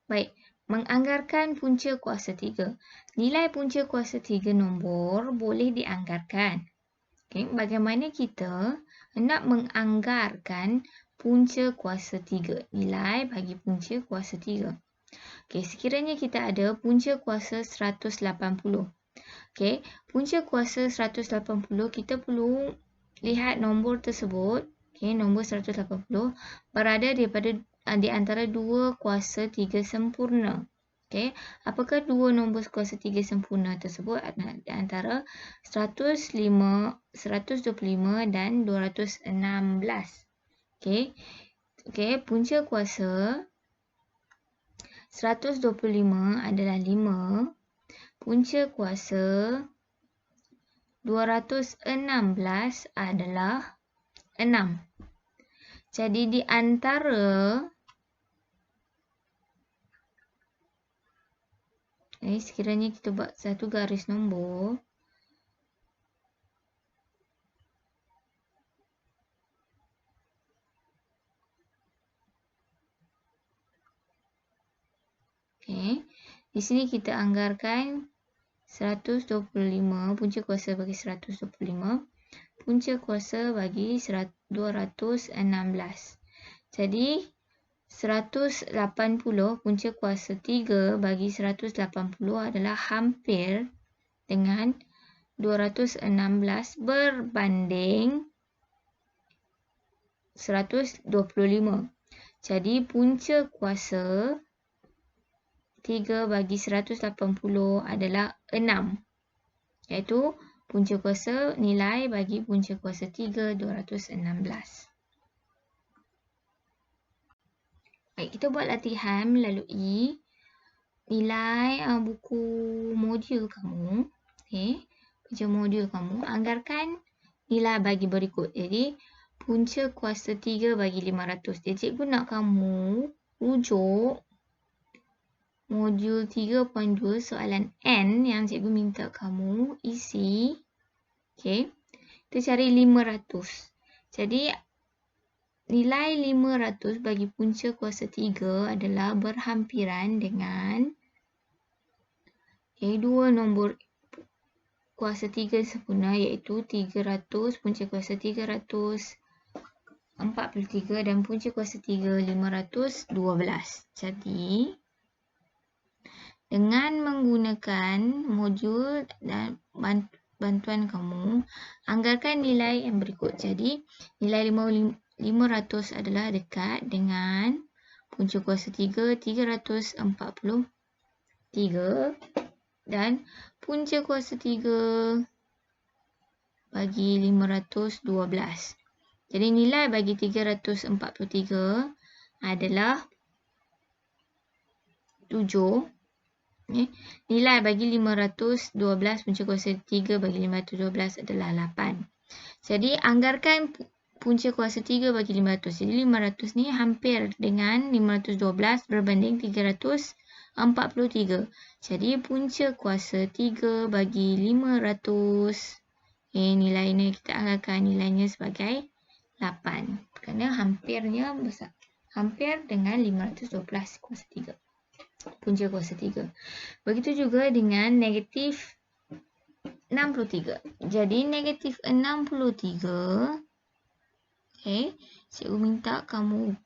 Baik, menganggarkan punca kuasa 3. Nilai punca kuasa 3 nombor boleh dianggarkan. Okay, bagaimana kita nak menganggarkan punca kuasa 3? Nilai bagi punca kuasa 3. Okay, sekiranya kita ada punca kuasa 180. Okay, punca kuasa 180, kita perlu lihat nombor tersebut. Okay, nombor 180 berada di antara dua kuasa 3 sempurna. Okay, apakah dua nombor kuasa 3 sempurna tersebut? Di antara 125 dan 216. Okay, punca kuasa 125 adalah 5. Punca kuasa 216 adalah 6. Jadi di antara sekiranya kita buat satu garis nombor, di sini kita anggarkan 125, punca kuasa bagi 125, punca kuasa bagi 216. Jadi 180, punca kuasa 3 bagi 180 adalah hampir dengan 216 berbanding 125. Jadi punca kuasa 3 bagi 180 adalah 6. Iaitu punca kuasa nilai bagi punca kuasa 3, 216. Baik, kita buat latihan melalui nilai buku modul kamu. Baca modul kamu. Anggarkan nilai bagi berikut. Jadi, punca kuasa 3 bagi 500. Jadi, cikgu nak kamu rujuk modul 3.2 soalan N yang cikgu minta kamu isi. Kita cari 500. Jadi, nilai 500 bagi punca kuasa 3 adalah berhampiran dengan dua nombor kuasa 3 sempurna, iaitu 300, punca kuasa 343 dan punca kuasa 3 512. Jadi, dengan menggunakan modul dan bantuan kamu, anggarkan nilai yang berikut. Jadi, nilai 500 adalah dekat dengan punca kuasa 3, 343 dan punca kuasa 3 bagi 512. Jadi nilai bagi 343 adalah 7. Nilai bagi 512, punca kuasa 3 bagi 512 adalah 8. Jadi anggarkan punca kuasa 3 bagi 500. Jadi 500 ni hampir dengan 512 berbanding 343. Jadi punca kuasa 3 bagi 500. Nilainya kita anggarkan nilainya sebagai 8. Kerana hampirnya besar. Hampir dengan 512 kuasa 3. Punca kuasa 3. Begitu juga dengan negatif 63. Jadi negatif 63. Cikgu minta kamu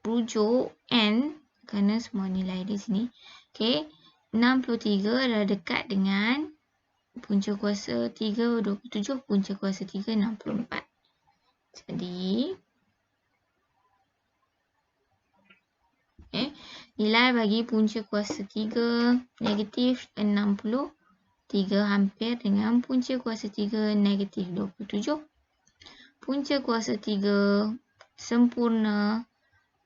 rujuk N kerana semua nilai di sini. 63 adalah dekat dengan punca kuasa 3 27, punca kuasa 3 64. Jadi nilai bagi punca kuasa 3 negatif 63 hampir dengan punca kuasa 3 negatif 27. Punca kuasa 3 sempurna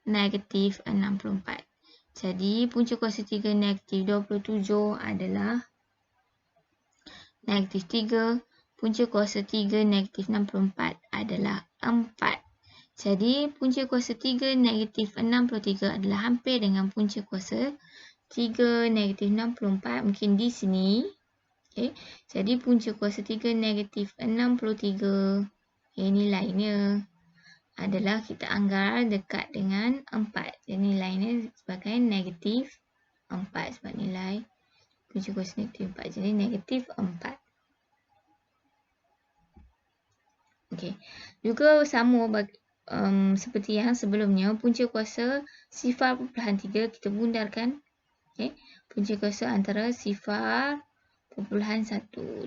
negatif 64. Jadi punca kuasa 3 negatif 27 adalah negatif 3. Punca kuasa 3 negatif 64 adalah 4. Jadi punca kuasa 3 negatif 63 adalah hampir dengan punca kuasa 3 negatif 64. Mungkin di sini. Jadi punca kuasa 3 negatif 63. Nilainya adalah kita anggar dekat dengan 4. Jadi nilainya sebagai negatif 4 sebab nilai punca kuasa negatif 4. Jadi negatif 4. Okey. Juga sama seperti yang sebelumnya, punca kuasa 0.3 kita bundarkan. Okey. Punca kuasa antara 0.1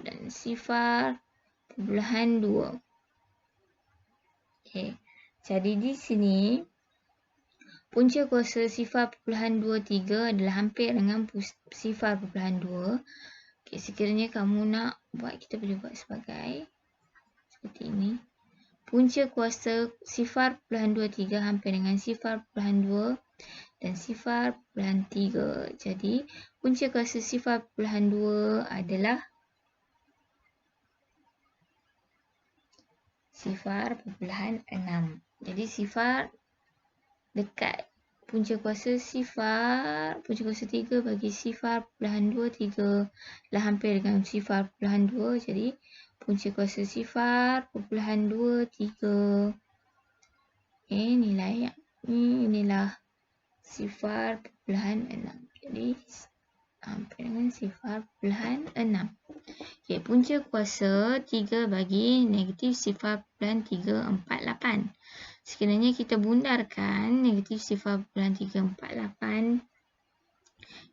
dan 0.2. Okey. Jadi di sini punca kuasa 0.23 adalah hampir dengan 0.2. Okey, sekiranya kamu nak buat, kita boleh buat sebagai seperti ini. Punca kuasa 0.23 hampir dengan 0.2 dan 0.3. Jadi, punca kuasa 0.2 adalah 0.6. Jadi, sifar dekat punca kuasa 3 bagi 0.23 lah hampir dengan 0.2. Jadi, punca kuasa 0.23. Nilai yang ini inilah 0.6. Jadi, hampir dengan 0.6. Okey, punca kuasa 3 bagi negatif 0.348. Sekiranya kita bundarkan negatif 0.348,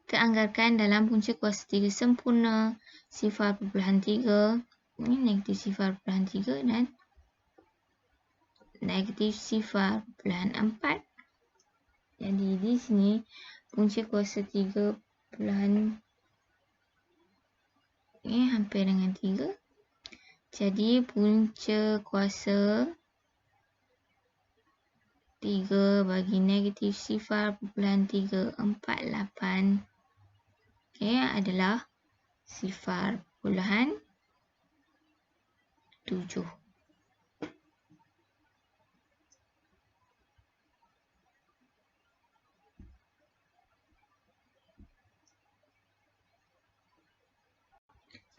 kita anggarkan dalam punca kuasa 3 sempurna 0.3. Ini negatif 0.3 dan negatif 0.4. Jadi di sini punca kuasa 3 hampir dengan 3. Jadi punca kuasa 3 bagi negatif 0.348 adalah 0.7.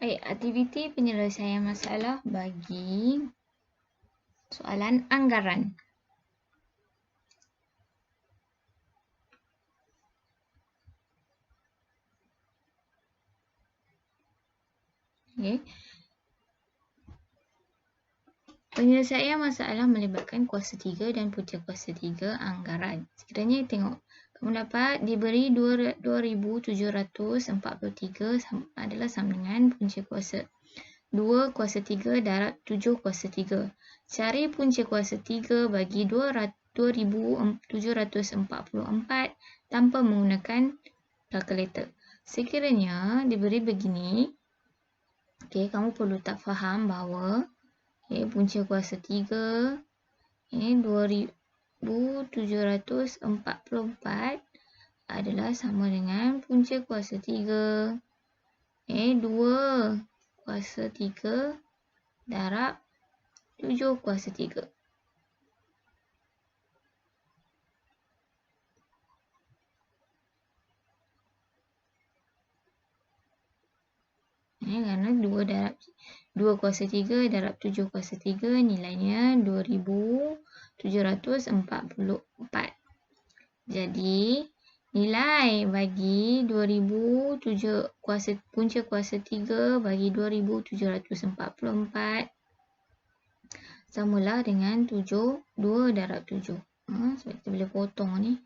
Baik, aktiviti penyelesaian masalah bagi soalan anggaran. Okay. Penyelesaian masalah melibatkan kuasa 3 dan punca kuasa 3 anggaran. Sekiranya tengok, kamu dapat diberi 2,743 adalah sama dengan punca kuasa 2 kuasa 3 darab 7 kuasa 3. Cari punca kuasa 3 bagi 2,744 tanpa menggunakan kalkulator. Sekiranya diberi begini, kamu perlu tak faham bahawa punca kuasa 3 2,744 adalah sama dengan punca kuasa 3 2 kuasa 3 darab 7 kuasa 3. Kerana 2 kuasa 3 darab 7 kuasa 3 nilainya 2,744. Jadi, nilai bagi 2,007 punca kuasa 3 bagi 2,744 samalah dengan 2 darab 7. Sebab kita boleh potong ni.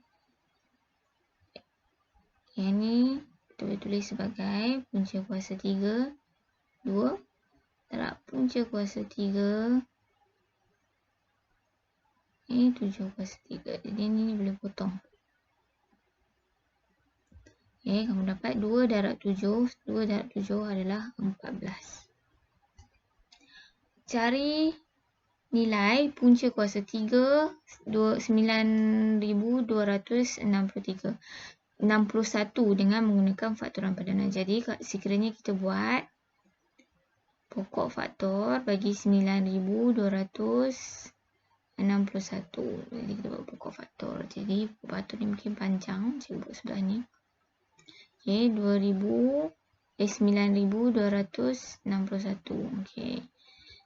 Yang ni kita boleh tulis sebagai punca kuasa 3 2 darab punca kuasa 3 7 kuasa 3. Jadi ni boleh potong. Kamu dapat 2 darab 7. 2 darab 7 adalah 14. Cari nilai punca kuasa 3 9,263. 61 dengan menggunakan faktoran perdana. Jadi sekiranya kita buat pokok faktor bagi 9,261. Jadi kita buat pokok faktor. Jadi pokok faktor ni mungkin panjang. Saya buat sebelah ni. 9,261.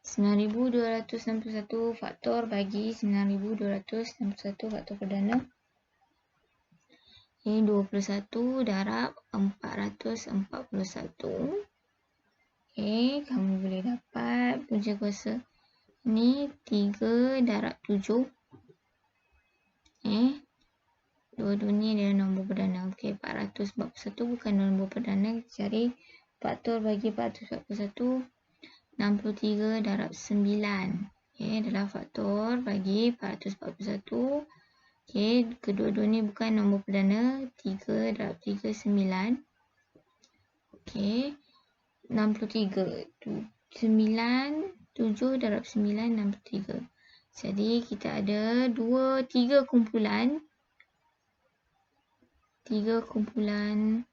9.261 faktor bagi 9.261 faktor perdana. Ini 21 darab 441. Okey, kamu boleh dapat punca kuasa ni 3 darab 7. Dua-dua ni adalah nombor perdana. Okey, 441 bukan nombor perdana. Kita cari faktor bagi 441. 63 darab 9. Okey, adalah faktor bagi 441. Okey, kedua-dua ni bukan nombor perdana. 3 darab 3, 9. Okey, 63. 9, 7 darab 9, 63. Jadi, kita ada 3 kumpulan. 3 kumpulan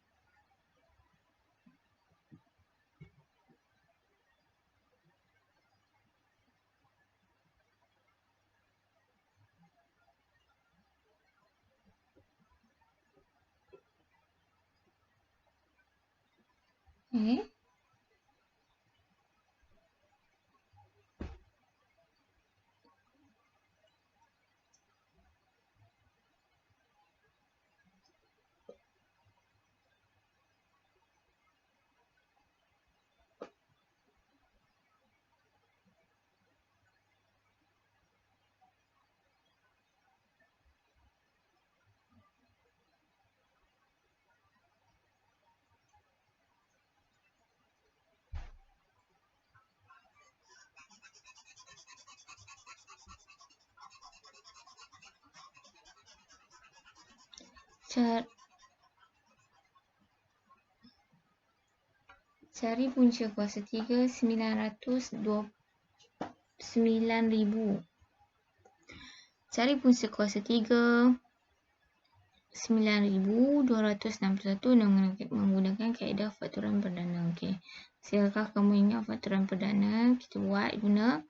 cari punca kuasa 3 900 9,000. Cari punca kuasa 3 9,261 menggunakan kaedah faktoran perdana. Okey. Silakan kamu ingat faktoran perdana kita buat guna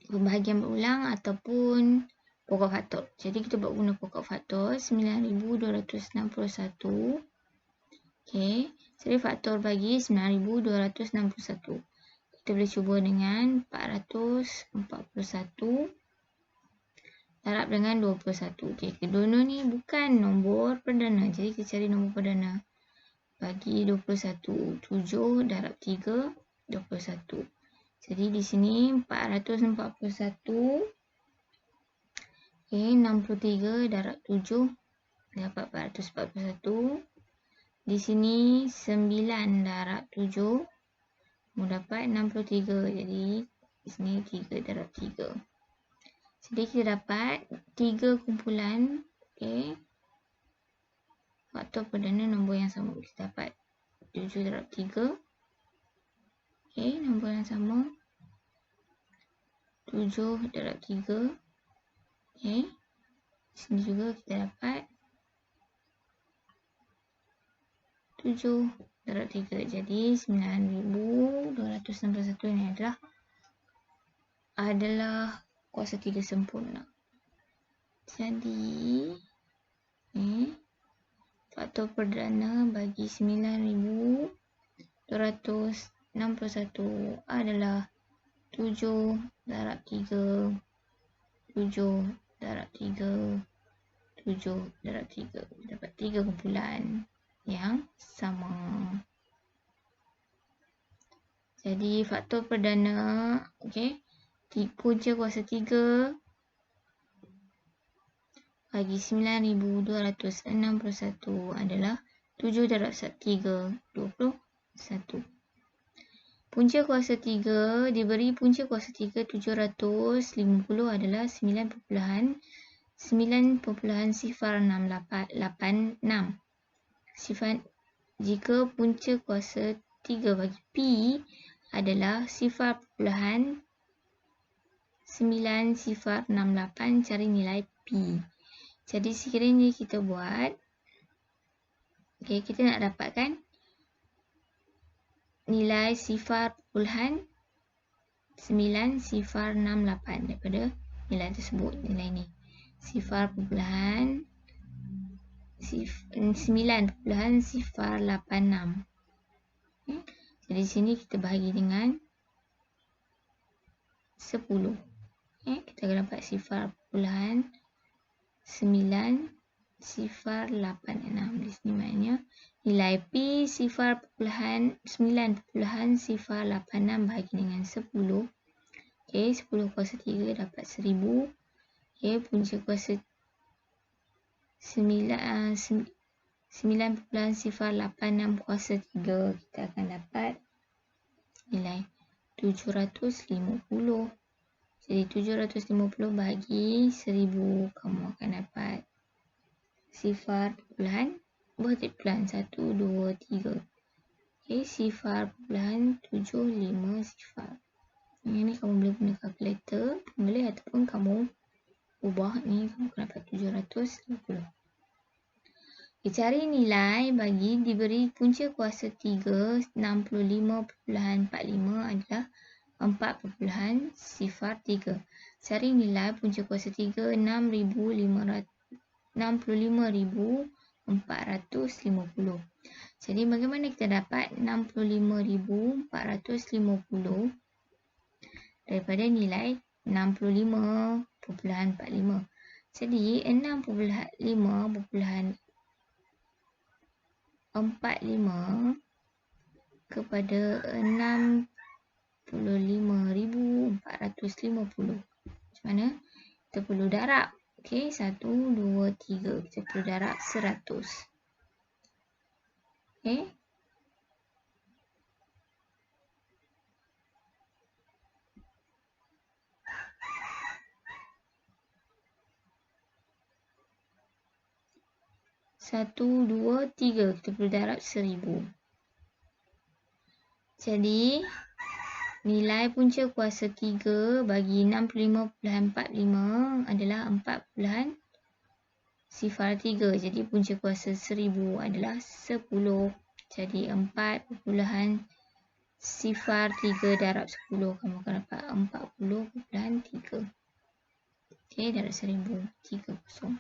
pembahagian berulang ataupun pokok faktor. Jadi kita buat guna pokok faktor 9,261. Okey. Jadi faktor bagi 9,261. Kita boleh cuba dengan 441 darab dengan 21. Okey, kedua ni bukan nombor perdana. Jadi kita cari nombor perdana. Bagi 21. 7 darab 3, 21. Jadi di sini 441. Okey, 63 darab 7 dapat 441. Di sini 9 darab 7 dapat 63. Jadi di sini 3 darab 3. Jadi kita dapat 3 kumpulan. Okey. Faktor perdana nombor yang sama. Kita dapat 7 darab 3. Okey, nombor yang sama. 7 darab 3. Okey. Sini juga kita dapat 7 darab 3. Jadi 9,261 ini adalah kuasa 3 sempurna. Jadi faktor perdana bagi 9,261 adalah 7 darab 3, 7 darab 3, 7 darab 3. Dapat 3 kumpulan yang sama. Jadi faktor perdana, okey, punca kuasa 3 bagi 9,261 adalah 7 darab 3, 21. Punca kuasa 3 diberi punca kuasa 3 750 adalah 9.086. Jika punca kuasa 3 bagi P adalah 0.9068, cari nilai P. Jadi sekiranya kita buat, okey, kita nak dapatkan nilai 0.9068 daripada nilai tersebut. Nilai ni 9.086. Jadi sini kita bahagi dengan 10. Kita akan dapat 0.9 0.86. Di sini maknanya nilai P 0.9.086 bahagi dengan 10. 10 kuasa 3 dapat 1000. Punca kuasa 9.086 kuasa 3, kita akan dapat nilai 750. Jadi 750 bahagi 1000, kamu akan dapat 0.123. 0.750. Ini kamu boleh guna kalkulator, boleh, ataupun kamu ubah ni, kamu akan dapat 750. Cari nilai bagi diberi punca kuasa 3 65.45 adalah 4.03. Cari nilai punca kuasa 3 65.450. Jadi bagaimana kita dapat 65.450 daripada nilai 65.45. Jadi 6.545 kepada 65.450. Macam mana? Kita perlu darab. 1, 2, 3. Kita perlu darab 100. 1, 2, 3. Kita perlu darab 1000. Jadi, nilai punca kuasa 3 bagi 65.45 adalah 4.03. Jadi, punca kuasa 1000 adalah 10. Jadi, 4.03 darab 10. Kamu akan dapat 40.3. Darab 1000. 30.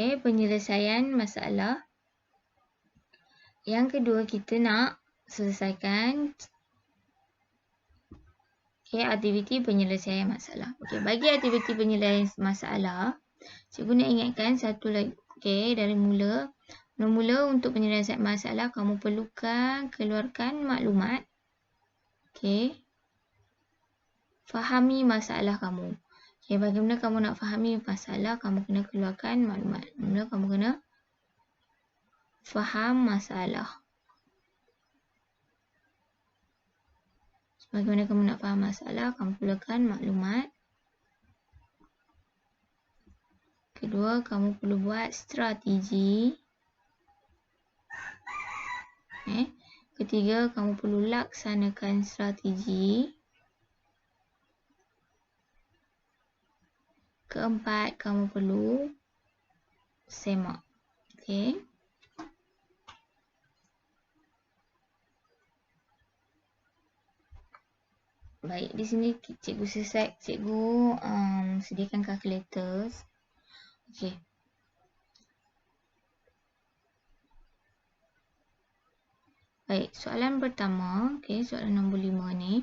Penyelesaian masalah. Yang kedua, kita nak selesaikan aktiviti penyelesaian masalah. Bagi aktiviti penyelesaian masalah, cikgu nak ingatkan satu lagi. Dari mula untuk penyelesaian masalah, kamu perlukan keluarkan maklumat. Fahami masalah kamu. Bagaimana kamu nak fahami masalah, kamu kena keluarkan maklumat. Mula kamu kena faham masalah. Bagaimana kamu nak faham masalah, kamu keluarkan maklumat. Kedua, kamu perlu buat strategi. Ketiga, kamu perlu laksanakan strategi. Keempat, kamu perlu semak. Baik, di sini cikgu selesai. Cikgu sediakan calculators. Baik, soalan pertama. Soalan nombor 5 ni.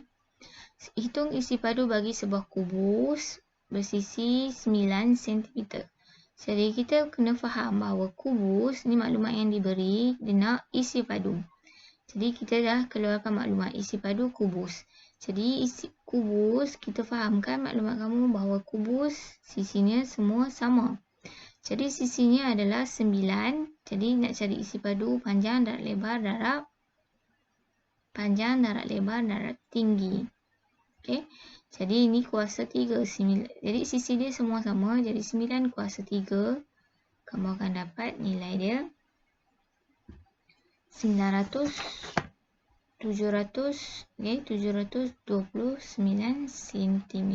Hitung isi padu bagi sebuah kubus bersisi 9 cm. Jadi kita kena faham bahawa kubus ni maklumat yang diberi, dia nak isi padu. Jadi kita dah keluarkan maklumat isi padu kubus. Jadi isi kubus, kita fahamkan maklumat kamu bahawa kubus sisinya semua sama. Jadi sisinya adalah 9. Jadi nak cari isi padu panjang darab lebar darab panjang darab lebar darab tinggi. Jadi ini kuasa 3. Jadi sisi dia semua sama. Jadi 9 kuasa 3. Kamu akan dapat nilai dia 729 cm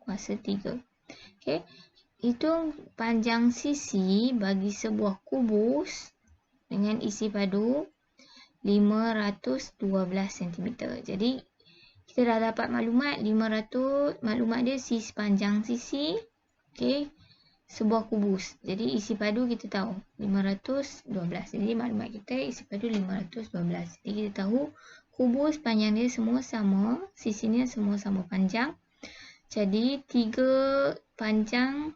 kuasa 3. Hitung panjang sisi bagi sebuah kubus dengan isi padu 512 cm. Jadi kita dah dapat maklumat 500, maklumat dia panjang sisi, okey, sebuah kubus. Jadi isi padu kita tahu 512. Jadi maklumat kita isi padu 512. Jadi kita tahu kubus panjang dia semua sama, sisinya semua sama panjang. Jadi 3 panjang,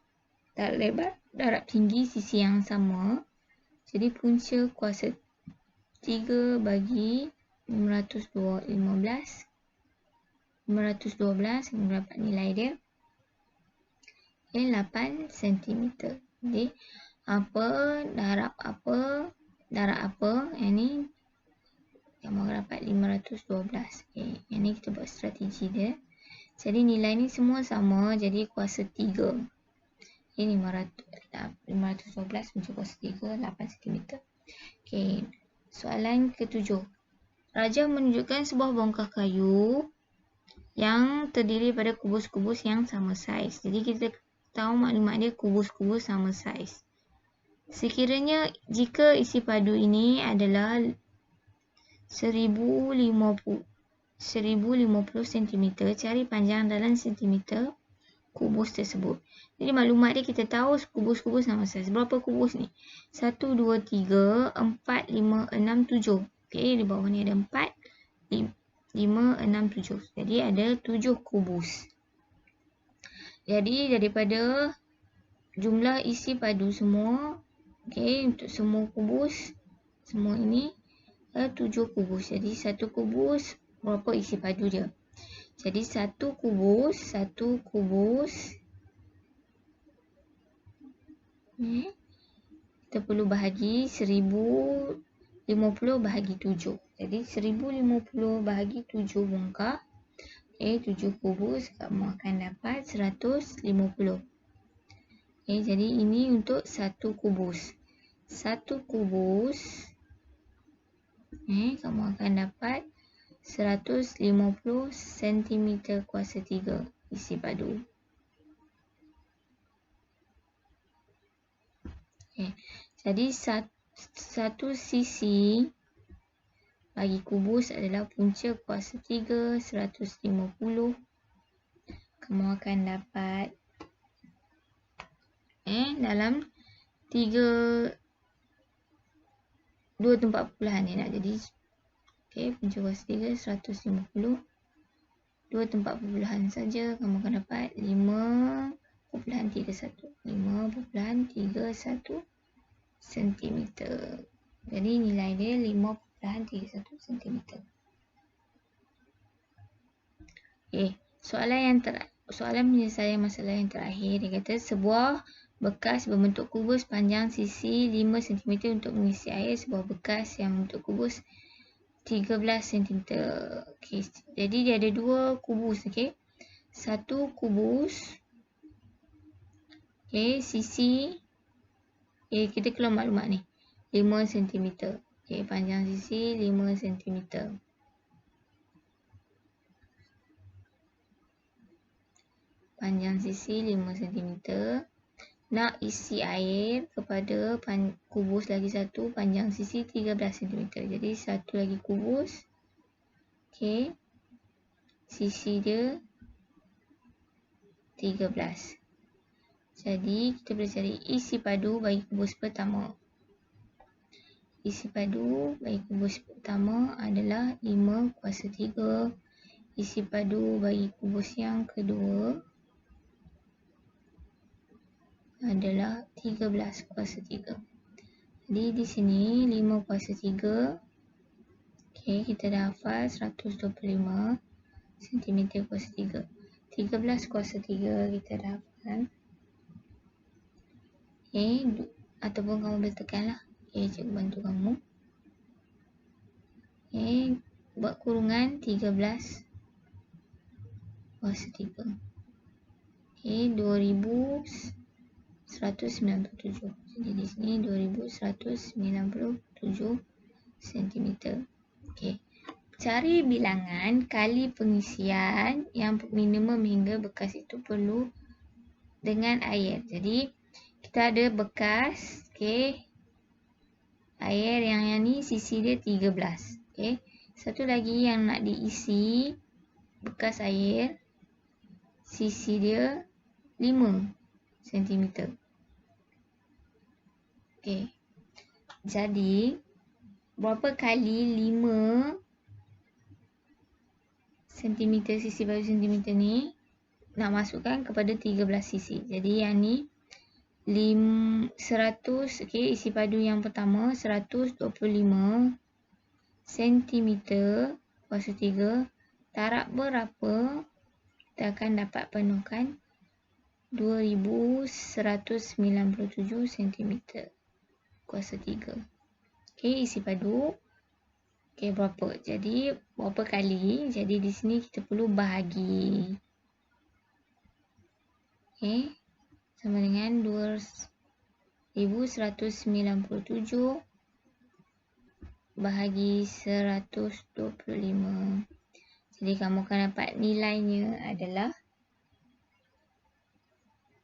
darab lebar, darab tinggi, sisi yang sama. Jadi punca kuasa 3 bagi 512, kita dapat nilai dia 8 cm. Jadi darab apa, yang ni kamu dapat 512. Okay. Yang ni kita buat strategi dia. Jadi nilai ni semua sama, jadi kuasa 3. Ini 512 punca kuasa 3, 8 cm. Okay. Soalan ke-7. Raja menunjukkan sebuah bongkah kayu yang terdiri pada kubus-kubus yang sama saiz. Jadi kita tahu maklumat dia kubus-kubus sama saiz. Sekiranya jika isi padu ini adalah 1050 cm, cari panjang dalam cm kubus tersebut. Jadi maklumat dia kita tahu kubus-kubus sama saiz. Berapa kubus ni? 1, 2, 3, 4, 5, 6, 7. Okey, di bawah ni ada 4, 5, 6, 7. Jadi ada 7 kubus. Jadi daripada jumlah isi padu semua, okey, untuk semua kubus, semua ini 7 kubus. Jadi satu kubus berapa isi padu dia? Jadi satu kubus kita perlu bahagi 1050 bahagi 7. Jadi 1050 bahagi 7 bongkah. 7 kubus kamu akan dapat 150. Jadi ini untuk satu kubus. Satu kubus kamu akan dapat 150 cm kuasa 3 isi padu. Jadi satu sisi bagi kubus adalah punca kuasa 3, 150. Kamu akan dapat dalam 2 tempat puluhan ni nak jadi. Punca kuasa 3, 150. 2 tempat puluhan saja, kamu akan dapat 5.31. 5.31 cm. Jadi nilai dia 5.31 cm. Soalan penyelesaian masalah yang terakhir. Dia kata sebuah bekas berbentuk kubus panjang sisi 5 cm untuk mengisi air. Sebuah bekas yang bentuk kubus 13 cm. Jadi dia ada 2 kubus. Satu kubus sisi kita keluar maklumat ni 5 cm. Panjang sisi 5 cm. Panjang sisi 5 cm. Nak isi air kepada kubus lagi satu panjang sisi 13 cm. Jadi satu lagi kubus. Sisi dia 13. Jadi kita boleh cari isi padu bagi kubus pertama. Isi padu bagi kubus pertama adalah 5 kuasa 3. Isi padu bagi kubus yang kedua adalah 13 kuasa 3. Jadi di sini 5 kuasa 3. Kita dah hafal 125 cm kuasa 3. 13 kuasa 3 kita dah hafal. Ataupun kamu boleh tekan lah. Cikgu bantu kamu. Buat kurungan 13 kuasa 3. 2197. Jadi di sini 2197 cm. Cari bilangan kali pengisian yang minimum hingga bekas itu perlu dengan air. Jadi kita ada bekas, Air yang ni sisi dia 13. Okey. Satu lagi yang nak diisi bekas air, sisi dia 5 cm. Okey. Jadi berapa kali 5 cm sisi baju cm ni nak masukkan kepada 13 sisi. Jadi yang ni 100, okey, isi padu yang pertama 125 cm kuasa 3. Darab berapa? Kita akan dapat penuhkan 2197 cm kuasa 3. Okey, isi padu. Okey, berapa? Jadi, berapa kali? Jadi, di sini kita perlu bahagi. Okey, sama dengan 2197 bahagi 125. Jadi, kamu akan dapat nilainya adalah,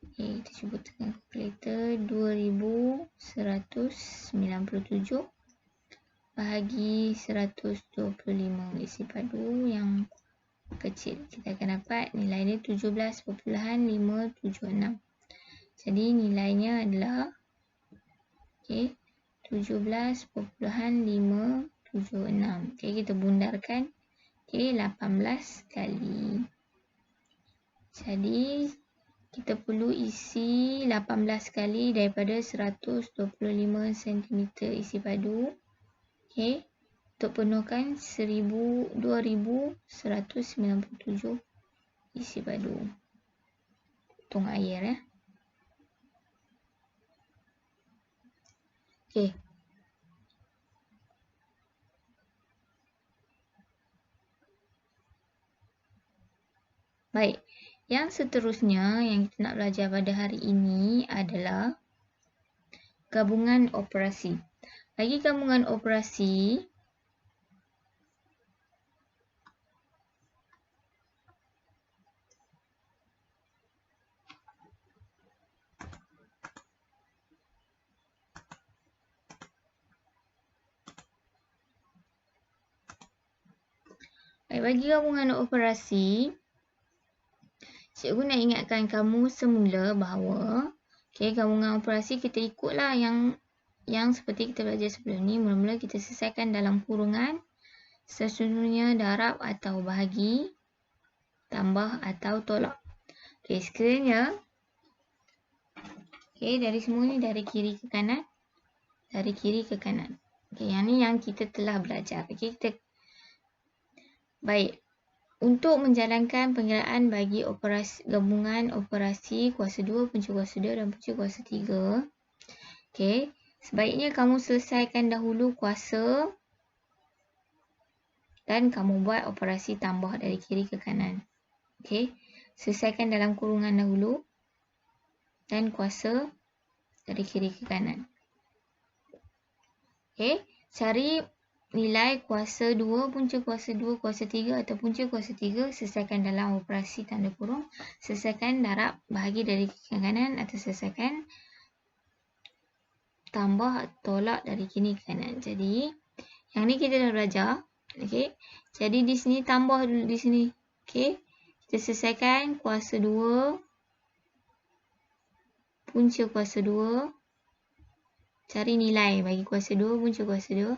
okay, kita cuba tekan kalkulator, 2197 bahagi 125, isi padu yang kecil. Kita akan dapat nilai dia 17.576. Jadi nilainya adalah, okay, 17.576. Okay, kita bundarkan. Okay, 18 kali. Jadi kita perlu isi 18 kali daripada 125 cm isi padu. Okay, untuk penuhkan 2197 isi padu. Tong air ya. Okay. Baik. Yang seterusnya yang kita nak belajar pada hari ini adalah gabungan operasi. Bagi gabungan operasi, cikgu nak ingatkan kamu semula bahawa, okay, gabungan operasi kita ikutlah yang seperti kita belajar sebelum ni. Mula-mula kita selesaikan dalam kurungan, sesungguhnya darab atau bahagi, tambah atau tolak. Okay, sekiranya, okay, dari semua ni dari kiri ke kanan, dari kiri ke kanan. Okay, yang ni yang kita telah belajar. Okay, kita baik. Untuk menjalankan pengiraan bagi gabungan operasi kuasa 2, punca kuasa 2 dan punca kuasa 3. Okay, sebaiknya kamu selesaikan dahulu kuasa dan kamu buat operasi tambah dari kiri ke kanan. Okay, selesaikan dalam kurungan dahulu dan kuasa dari kiri ke kanan. Okay, cari nilai kuasa 2, punca kuasa 2, kuasa 3 atau punca kuasa 3, selesaikan dalam operasi tanda kurung, selesaikan darab bahagi dari kiri ke kanan atau selesaikan tambah tolak dari kiri ke kanan. Jadi, yang ni kita dah belajar. Okay, jadi di sini tambah dulu di sini. Okay, kita selesaikan kuasa 2, punca kuasa 2, cari nilai bagi kuasa 2, punca kuasa 2,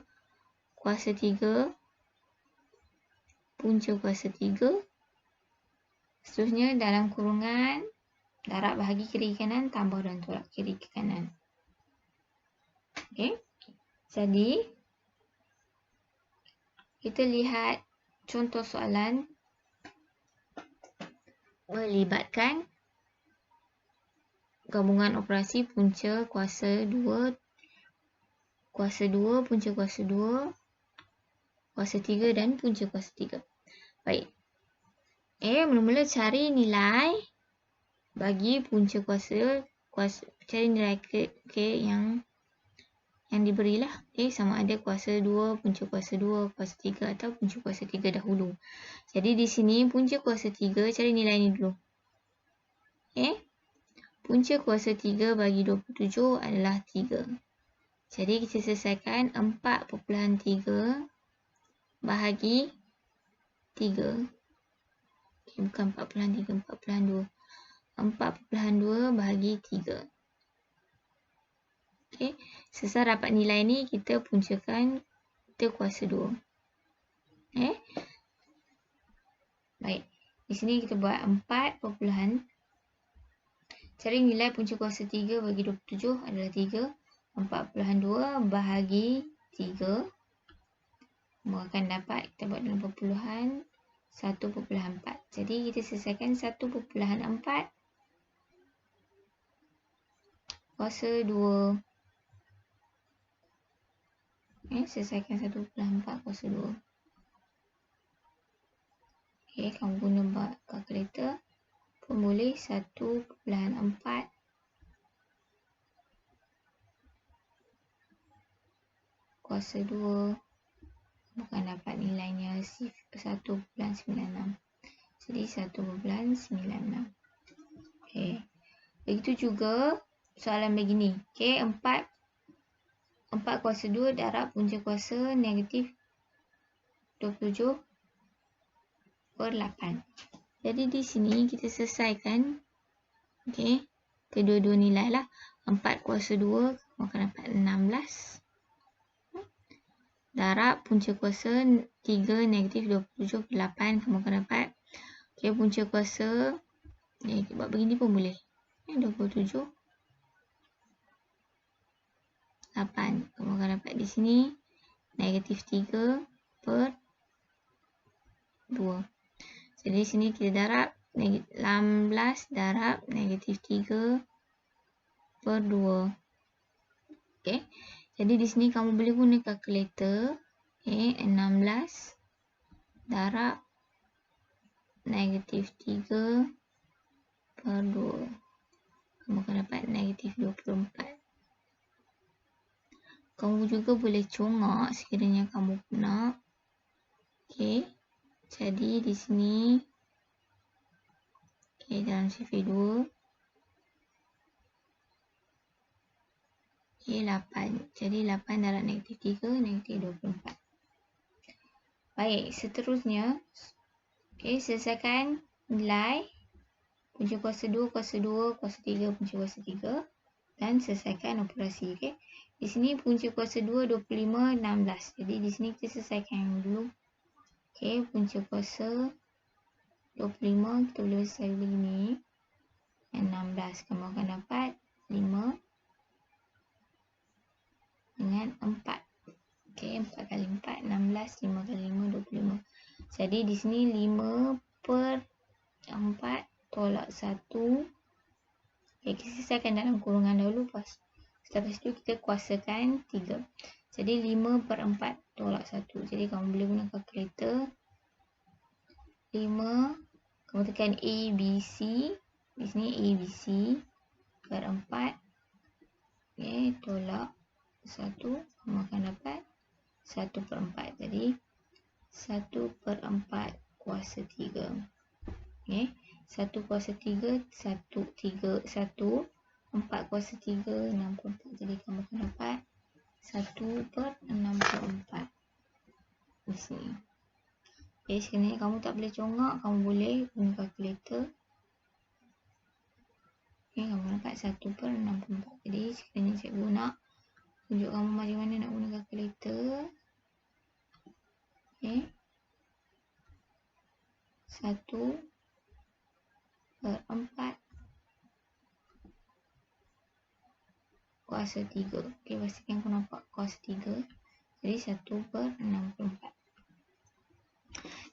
kuasa 3, punca kuasa 3. Seterusnya dalam kurungan, darab bahagi kiri ke kanan, tambah dan tolak kiri ke kanan. Okay. Jadi, kita lihat contoh soalan melibatkan gabungan operasi punca kuasa 2, punca kuasa 2, kuasa 3 dan punca kuasa 3. Baik. Mula-mula cari nilai bagi punca kuasa, cari nilai yang diberilah. Sama ada kuasa 2, punca kuasa 2, kuasa 3 atau punca kuasa 3 dahulu. Jadi di sini punca kuasa 3, cari nilai ni dulu. Punca kuasa 3 bagi 27 adalah 3. Jadi kita selesaikan 4.3 bahagi 3. Okay, bukan 4.3, 4.2. 4.2 bahagi 3. Okay. Selesai dapat nilai ni, kita puncakan, kita kuasa 2. Baik. Di sini kita buat 4. Cari nilai punca kuasa 3 bagi 27 adalah 3. 4.2 bahagi 3. Kamu akan dapat, kita buat dalam perpuluhan, 1.4. Jadi kita selesaikan 1.4 kuasa 2. Selesaikan 1.4 kuasa 2. Kamu guna kalkulator pun boleh. 1.4 kuasa 2. Bukan dapat nilainya 1.96. Jadi 1.96. Begitu juga soalan begini. 4 kuasa 2 darab punca kuasa negatif 27/8. Jadi di sini kita selesaikan kedua-dua nilai lah. 4 kuasa 2 kamu akan dapat 16 darab punca kuasa 3 negatif 27/8 kamu akan dapat punca kuasa buat begini pun boleh. 27/8 kamu akan dapat di sini negatif 3/2. Jadi di sini kita darab 16 darab negatif 3/2. Jadi di sini kamu boleh guna kalkulator. 16 darab negatif 3/2. Kamu akan dapat negatif 24. Kamu juga boleh congak sekiranya kamu nak. Jadi di sini dalam CV2 8. Jadi 8 darab negatif 3 negatif 24. Baik, seterusnya selesaikan nilai punca kuasa 2, kuasa 2, kuasa 3, punca kuasa 3 dan selesaikan operasi. Di sini punca kuasa 2 25 16. Jadi di sini kita selesaikan dulu. Punca kuasa 25 kita boleh selesai begini. 16 kamu akan dapat 5 dengan 4. 4 kali 4 16, 5 kali 5 25. Jadi di sini 5/4 tolak 1. Kita selesaikan dalam kurungan dahulu. Lepas itu kita kuasakan 3. Jadi 5/4 tolak 1. Jadi kamu boleh guna kalkulator. 5, kamu tekan A, B, C. Di sini A, B, C per 4. Tolak 1. Kamu akan dapat 1/4. Jadi 1/4 kuasa 3. 1 kuasa 3, 1 4 kuasa 3, 64. Jadi kamu akan dapat 1/64 di sini. Sini kamu tak boleh congak, kamu boleh guna kalkulator. Kamu dapat 1/64. Jadi sekiranya cikgu nak tunjuk kamu macam mana nak guna kalkulator. 1/4 kuasa 3. Pastikan kau nampak kuasa 3. Jadi 1/64.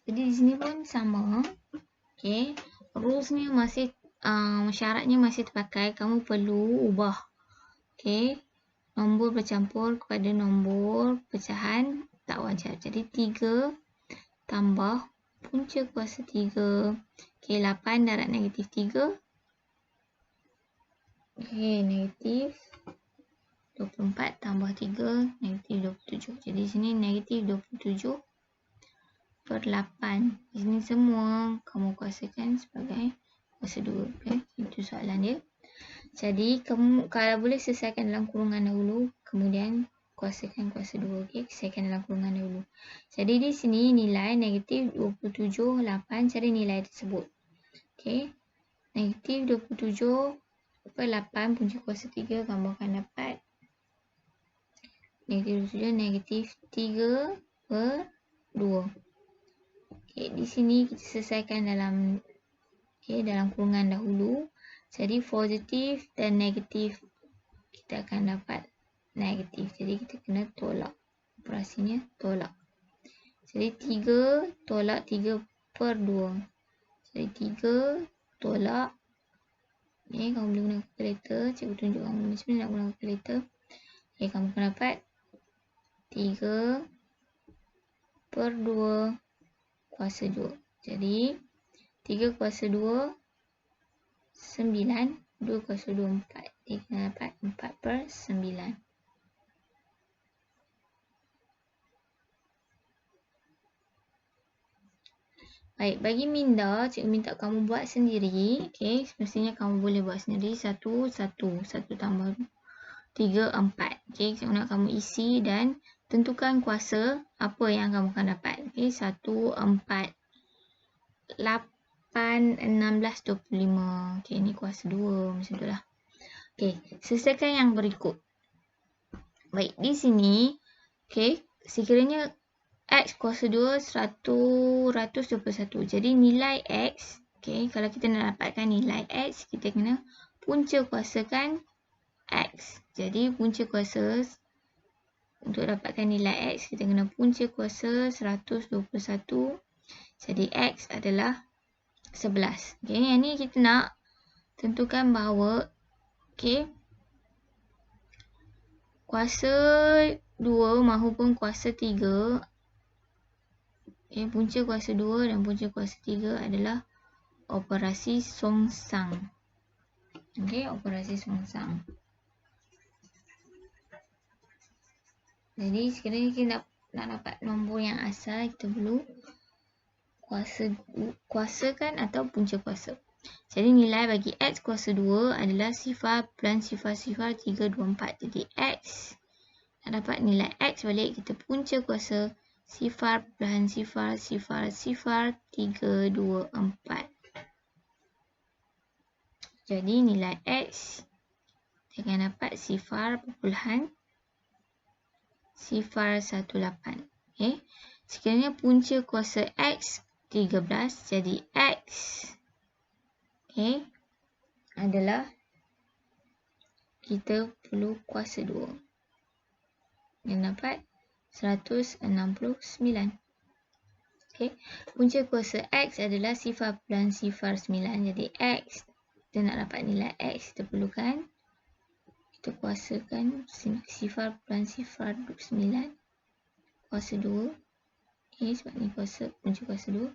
Jadi di sini pun sama. Rules ni masih syaratnya masih terpakai. Kamu perlu ubah nombor bercampur kepada nombor pecahan tak wajar. Jadi 3 tambah punca kuasa 3. 8 darab negatif 3. Negatif 24 tambah 3 negatif 27. Jadi di sini negatif 27/8. Di sini semua kamu kuasakan sebagai kuasa 2. Itu soalan dia. Jadi kamu kalau boleh selesaikan dalam kurungan dahulu, kemudian kuasakan kuasa 2. Okey, selesaikan dalam kurungan dahulu. Jadi di sini nilai negatif 27/8, cari nilai tersebut. Okey. Negatif 27/8 punca kuasa 3, kamu akan dapat negatif 3/2. Okey, di sini kita selesaikan dalam kurungan dahulu. Jadi positif dan negatif kita akan dapat negatif. Jadi kita kena tolak. Operasinya tolak. Jadi 3 tolak 3/2. Jadi 3 tolak. Kamu boleh guna kalkulator. Cikgu tunjuk kamu macam mana nak guna kalkulator. Kamu akan dapat 3/2 kuasa 2. Jadi 3 kuasa 2 9, 2 kuasa 2 4. Dia akan dapat 4/9. Baik, bagi minda, cikgu minta kamu buat sendiri. Okey, semestinya kamu boleh buat sendiri. 1 tambah 3, 4. Okey, cikgu nak kamu isi dan tentukan kuasa apa yang kamu akan dapat. Okey, 1, 4, 8, 16, 25. Okey, ni kuasa 2. Macam tu lah. Okey, selesaikan yang berikut. Baik, di sini, okey, sekiranya X kuasa 2, 121. Jadi nilai X, okey, kalau kita nak dapatkan nilai X, kita kena punca kuasakan X. Jadi punca kuasa, untuk dapatkan nilai X, kita kena punca kuasa 121. Jadi X adalah 11. Okey, yang ni kita nak tentukan bahawa, okey, kuasa 2 mahupun kuasa 3, okey, punca kuasa 2 dan punca kuasa 3 adalah operasi songsang. Okey, operasi songsang. Jadi sekiranya kita nak dapat nombor yang asal, kita perlu kuasakan atau punca kuasa. Jadi nilai bagi X kuasa 2 adalah sifar plus sifar 3, 2, 4. Jadi X, nak dapat nilai X balik, kita punca kuasa sifar plus sifar 3, 2, 4. Jadi nilai X, kita akan dapat sifar perpuluhan 018. Okay. Sekiranya punca kuasa X 13, jadi X, okay, adalah kita perlu kuasa 2. Dan dapat 169. Okay. Punca kuasa X adalah sifar plus sifar 9. Jadi X, kita nak dapat nilai X, kita perlukan, kita kuasakan sifar plus sifar 9 kuasa 2. Okay, sebab ni punca kuasa 2.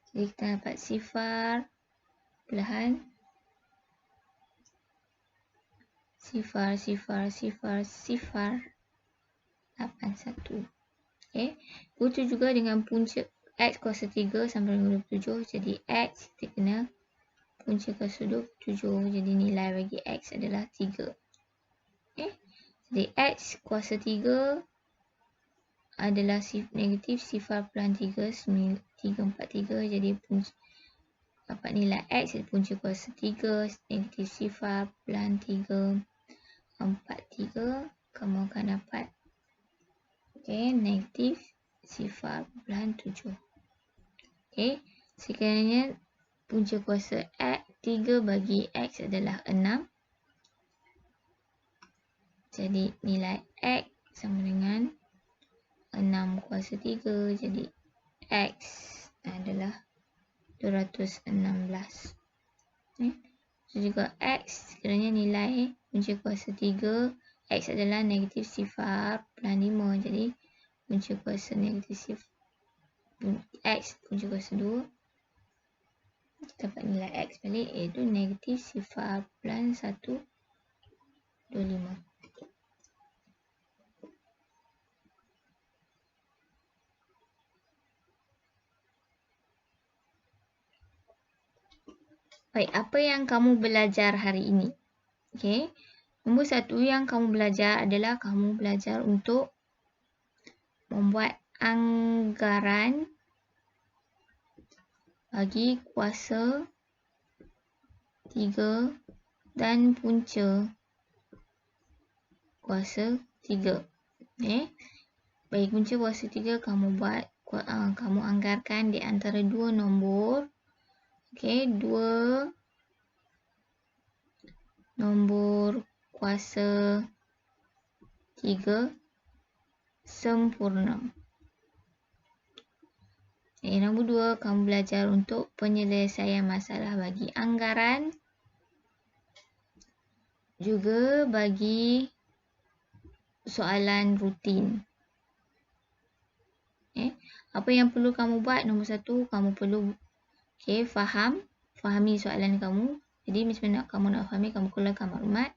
Jadi kita dapat sifar belahan sifar 81. Okay. Begitu juga dengan punca X kuasa 3 sampai 27. Jadi X kita kena punca kuasa 27. Jadi nilai bagi X adalah 3. Okay. Jadi X kuasa 3 adalah negatif sifar plus 343. Jadi punca, dapat nilai X punca kuasa 3 negatif sifar plus 343. Kamu akan dapat, okay, negatif sifar plus 7. Okay. Sekiranya punca kuasa X 3 bagi X adalah 6. Jadi nilai X sama dengan 6 kuasa 3. Jadi X adalah 216. Okay. So juga X, sekiranya nilai punca kuasa 3, X adalah negatif sifar plus 5. Jadi punca kuasa negatif sifar X punca kuasa 2. Kita dapat nilai X balik, iaitu negatif sifar plus 125. Baik, apa yang kamu belajar hari ini? Okay. Nombor 1 yang kamu belajar adalah kamu belajar untuk membuat anggaran bagi kuasa 3 dan punca kuasa 3. Bagi punca kuasa 3 kamu anggarkan di antara 2 nombor. 2 nombor kuasa 3 sempurna. Nombor 2, kamu belajar untuk penyelesaian masalah bagi anggaran, juga bagi soalan rutin. Apa yang perlu kamu buat? Nombor 1, kamu perlu fahami soalan kamu. Jadi macam mana kamu nak fahami, kamu keluarkan maklumat.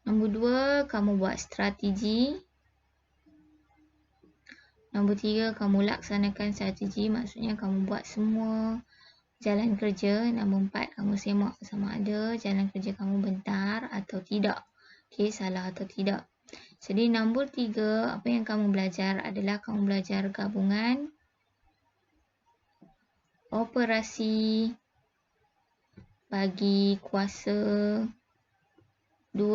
Nombor 2, kamu buat strategi. Nombor 3, kamu laksanakan strategi, maksudnya kamu buat semua jalan kerja. Nombor 4, kamu semak sama ada jalan kerja kamu benar atau tidak. Salah atau tidak. Jadi nombor 3, apa yang kamu belajar adalah kamu belajar gabungan operasi bagi kuasa 2,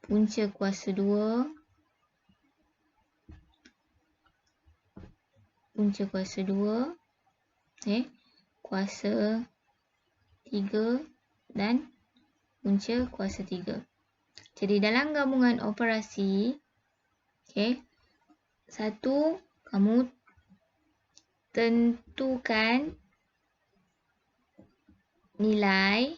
punca kuasa 2, punca kuasa 2, kuasa 3 dan punca kuasa 3. Jadi dalam gabungan operasi, 1, kamu tentukan nilai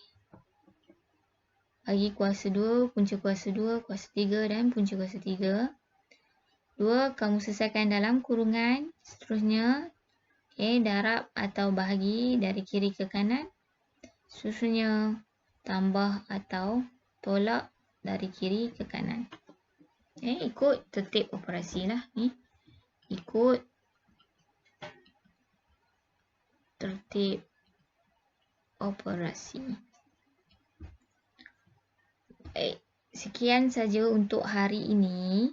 bagi kuasa 2, punca kuasa 2, kuasa 3 dan punca kuasa 3. 2, kamu selesaikan dalam kurungan. Seterusnya, darab atau bahagi dari kiri ke kanan. Susunya tambah atau tolak dari kiri ke kanan. Ikut tertib operasi lah ni. Ikut tertib operasi. Sekian saja untuk hari ini.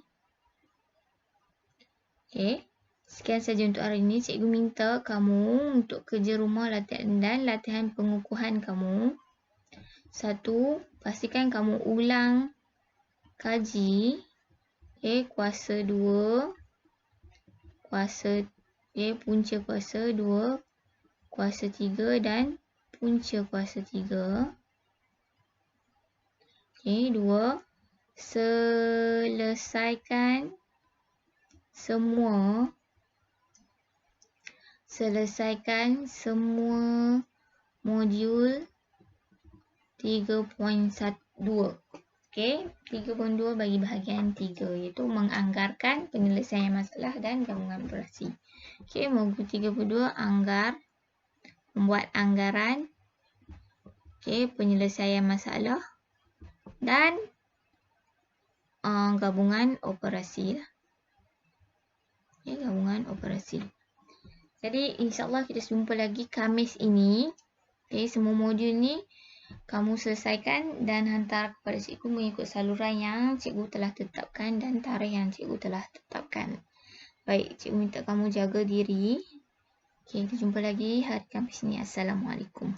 Sekian saja untuk hari ini. Cikgu minta kamu untuk kerja rumah latihan dan latihan pengukuhan kamu. 1, pastikan kamu ulang kaji kuasa 2, kuasa punca kuasa 2, kuasa 3 dan punca kuasa 3. 2, selesaikan semua modul 3.2. 3.2 bagi bahagian 3, iaitu menganggarkan penyelesaian masalah dan gabungan operasi. Modul 3.2 membuat anggaran, penyelesaian masalah dan gabungan operasi. Gabungan operasi. Jadi insyaAllah kita jumpa lagi Khamis ini. Semua modul ni kamu selesaikan dan hantar kepada cikgu mengikut saluran yang cikgu telah tetapkan dan tarikh yang cikgu telah tetapkan. Baik, cikgu minta kamu jaga diri. Kita jumpa lagi hari Khamis ni. Assalamualaikum.